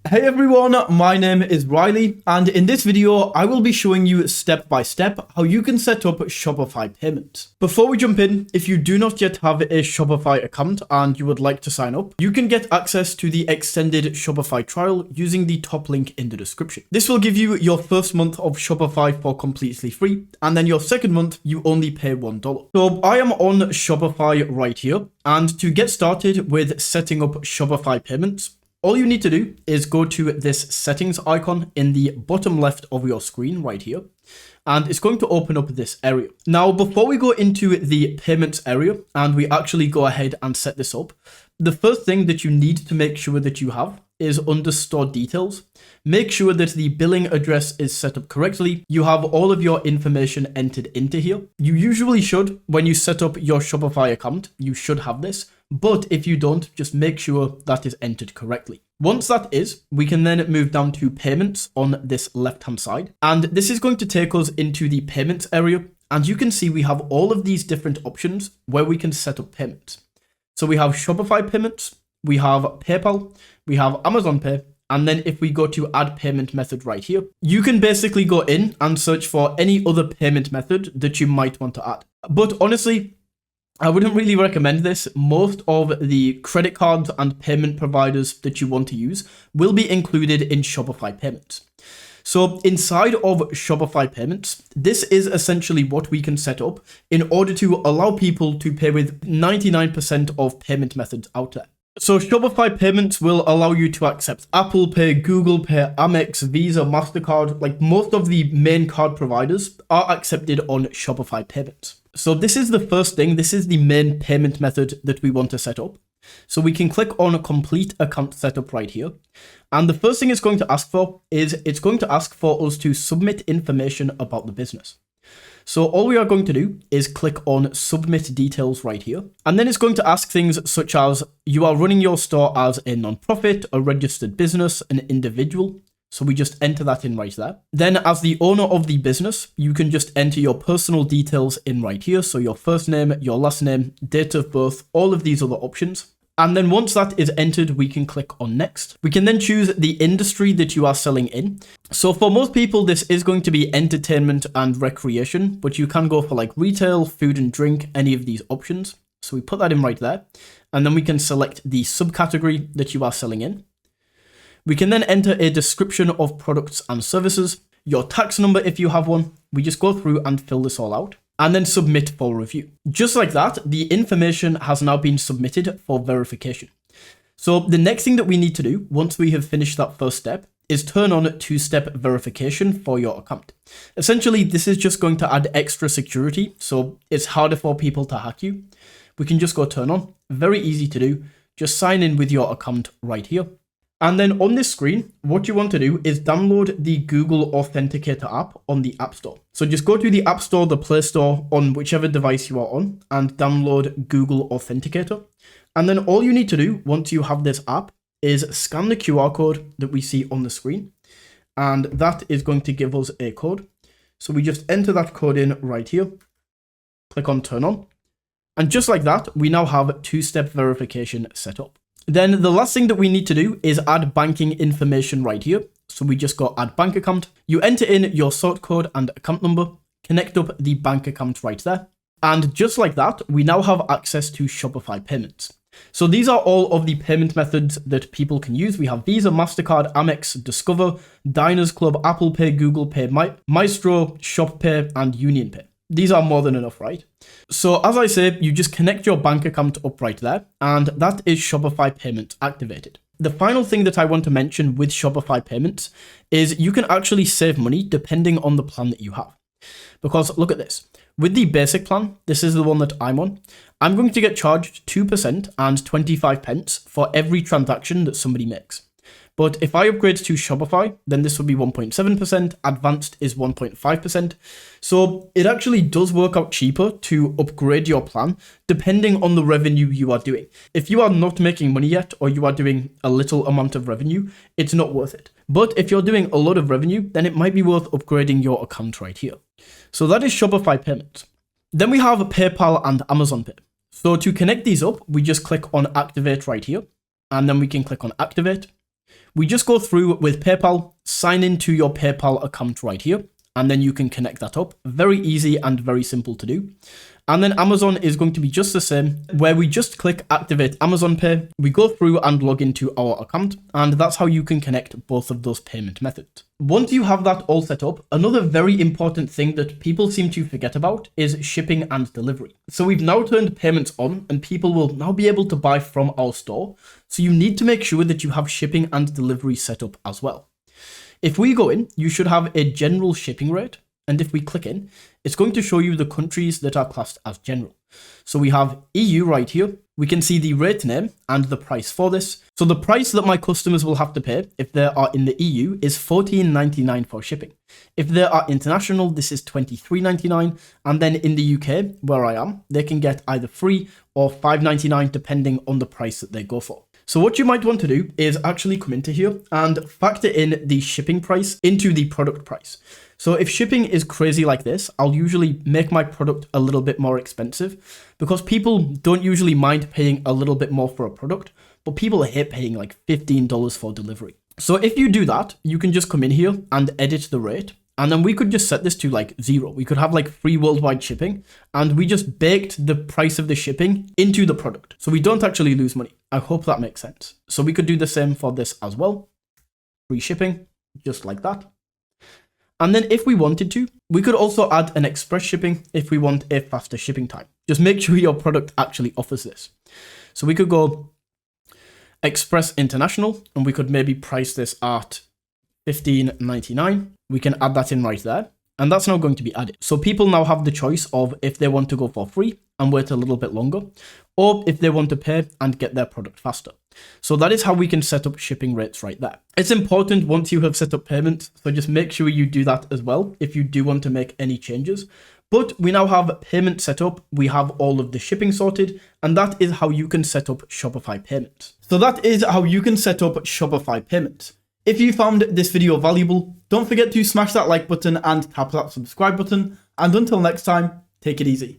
Hey everyone, my name is Riley, and in this video, I will be showing you step by step how you can set up Shopify payments. Before we jump in, if you do not yet have a Shopify account and you would like to sign up, you can get access to the extended Shopify trial using the top link in the description. This will give you your first month of Shopify for completely free, and then your second month, you only pay $1. So I am on Shopify right here, and to get started with setting up Shopify payments, all you need to do is go to this settings icon in the bottom left of your screen right here, and it's going to open up this area. Now, before we go into the payments area and we actually go ahead and set this up, the first thing that you need to make sure that you have is under store details. Make sure that the billing address is set up correctly. You have all of your information entered into here. You usually should, when you set up your Shopify account, you should have this. But if you don't, just make sure that is entered correctly. Once that is, we can then move down to payments on this left-hand side. And this is going to take us into the payments area. And you can see we have all of these different options where we can set up payments. So we have Shopify payments, we have PayPal, we have Amazon Pay. And then if we go to add payment method right here, you can basically go in and search for any other payment method that you might want to add. But honestly, I wouldn't really recommend this. Most of the credit cards and payment providers that you want to use will be included in Shopify payments. So inside of Shopify payments, this is essentially what we can set up in order to allow people to pay with 99% of payment methods out there. So Shopify payments will allow you to accept Apple Pay, Google Pay, Amex, Visa, MasterCard, like most of the main card providers are accepted on Shopify payments. So this is the first thing. This is the main payment method that we want to set up. So we can click on complete account setup right here. And the first thing it's going to ask for is it's going to ask for us to submit information about the business. So all we are going to do is click on submit details right here. And then it's going to ask things such as you are running your store as a non-profit, a registered business, an individual. So we just enter that in right there. Then as the owner of the business, you can just enter your personal details in right here. So your first name, your last name, date of birth, all of these other options. And then once that is entered, we can click on next. We can then choose the industry that you are selling in. So for most people, this is going to be entertainment and recreation, but you can go for like retail, food and drink, any of these options. So we put that in right there. And then we can select the subcategory that you are selling in. We can then enter a description of products and services, your tax number if you have one. We just go through and fill this all out and then submit for review. Just like that, the information has now been submitted for verification. So the next thing that we need to do once we have finished that first step is turn on two-step verification for your account. Essentially, this is just going to add extra security, so it's harder for people to hack you. We can just go turn on, very easy to do. Just sign in with your account right here. And then on this screen, what you want to do is download the Google Authenticator app on the App Store. So just go to the App Store, the Play Store, on whichever device you are on, and download Google Authenticator. And then all you need to do once you have this app is scan the QR code that we see on the screen. And that is going to give us a code. So we just enter that code in right here, click on turn on. And just like that, we now have two-step verification set up. Then the last thing that we need to do is add banking information right here. So we just go add bank account. You enter in your sort code and account number, connect up the bank account right there. And just like that, we now have access to Shopify payments. So these are all of the payment methods that people can use. We have Visa, MasterCard, Amex, Discover, Diners Club, Apple Pay, Google Pay, Maestro, Shop Pay, and Union Pay. These are more than enough, right? So as I say, you just connect your bank account up right there, and that is Shopify Payments activated. The final thing that I want to mention with Shopify Payments is you can actually save money depending on the plan that you have. Because look at this. With the basic plan, this is the one that I'm on, I'm going to get charged 2% and 25 pence for every transaction that somebody makes. But if I upgrade to Shopify, then this will be 1.7%, advanced is 1.5%. So it actually does work out cheaper to upgrade your plan depending on the revenue you are doing. If you are not making money yet, or you are doing a little amount of revenue, it's not worth it. But if you're doing a lot of revenue, then it might be worth upgrading your account right here. So that is Shopify payments. Then we have PayPal and Amazon Pay. So to connect these up, we just click on activate right here, and then we can click on activate. we just go through with PayPal, sign into your PayPal account right here, and then you can connect that up. Very easy and very simple to do. And then Amazon is going to be just the same, where we just click activate Amazon Pay, we go through and log into our account, and that's how you can connect both of those payment methods. Once you have that all set up, another very important thing that people seem to forget about is shipping and delivery. So we've now turned payments on, and people will now be able to buy from our store. So you need to make sure that you have shipping and delivery set up as well. If we go in, you should have a general shipping rate. And if we click in, it's going to show you the countries that are classed as general. So we have EU right here. We can see the rate name and the price for this. So the price that my customers will have to pay if they are in the EU is $14.99 for shipping. If they are international, this is $23.99. And then in the UK, where I am, they can get either free or $5.99 depending on the price that they go for. So what you might want to do is actually come into here and factor in the shipping price into the product price. So if shipping is crazy like this, I'll usually make my product a little bit more expensive because people don't usually mind paying a little bit more for a product, but people hate paying like $15 for delivery. So if you do that, you can just come in here and edit the rate. And then we could just set this to like 0. We could have like free worldwide shipping, and we just baked the price of the shipping into the product. So we don't actually lose money. I hope that makes sense. So we could do the same for this as well. Free shipping, just like that. And then if we wanted to, we could also add an express shipping if we want a faster shipping time. Just make sure your product actually offers this. So we could go express international, and we could maybe price this at $15.99. We can add that in right there, and that's now going to be added. So people now have the choice of if they want to go for free and wait a little bit longer, or if they want to pay and get their product faster. So that is how we can set up shipping rates right there. It's important once you have set up payments, so just make sure you do that as well if you do want to make any changes. But we now have payment set up, we have all of the shipping sorted, and that is how you can set up Shopify payments. So that is how you can set up Shopify payments. If you found this video valuable, don't forget to smash that like button and tap that subscribe button. And until next time, take it easy.